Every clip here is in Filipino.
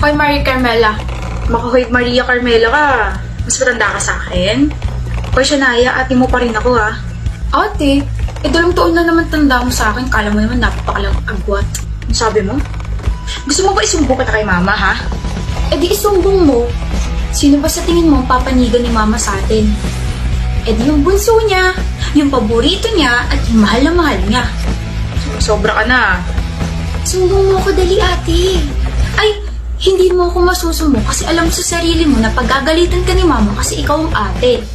Hoy, Maria Carmela. Hoy, Maria Carmela ka. Mas matanda ka sa akin. Hoy, Shania, ate mo pa rin ako ha. Ate? Dalawang taon na naman tanda mo sa akin. Kala mo naman napapakalang agwat. Ano sabi mo? Gusto mo ba isumbong kita kay mama ha? Di isumbong mo. Sino ba sa tingin mo ang papanigan ni mama sa atin? Di yung bunso niya, yung paborito niya, at yung mahal na mahal niya. Sobra ka na. Sumbong mo ako dali, ate. Ay, hindi mo ako masusumbong kasi alam mo sa sarili mo na paggagalitan ka ni mama kasi ikaw ang ate.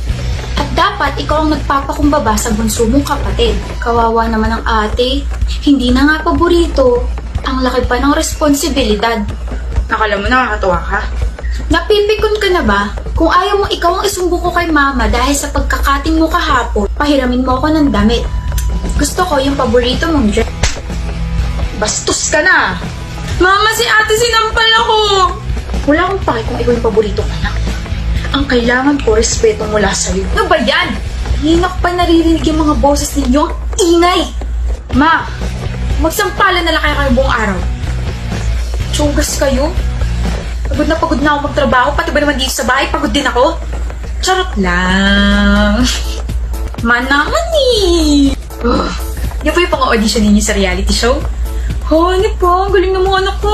At dapat ikaw ang nagpapakumbaba sa bunso mong kapatid. Kawawa naman ang ate. Hindi na nga paborito. Ang laki pa ng responsibilidad. Nakala mo nakakatuwa ka? Napipikon ka na ba? Kung ayaw mo ikaw ang isumbong ko kay mama dahil sa pagkakating mo kahapon, pahiramin mo ako ng damit. Gusto ko yung paborito mong dress. Bastos ka na! Mama, si ate sinampal ako! Wala akong pake kung ikaw yung paborito ko na. Ang kailangan ko, respeto mula sa'yo. Ano ba yan? Hinak pa naririnig yung mga boses ninyo. Ang ingay! Ma, magsampalan na lang kayo buong araw. Tsugas kayo? Pagod na ako magtrabaho, pati ba naman dito sa bahay, pagod din ako? Charot lang. Manaman eh. Yan po yung pang-audition ninyo sa reality show? Honey po, ang galing ng mga anak ko.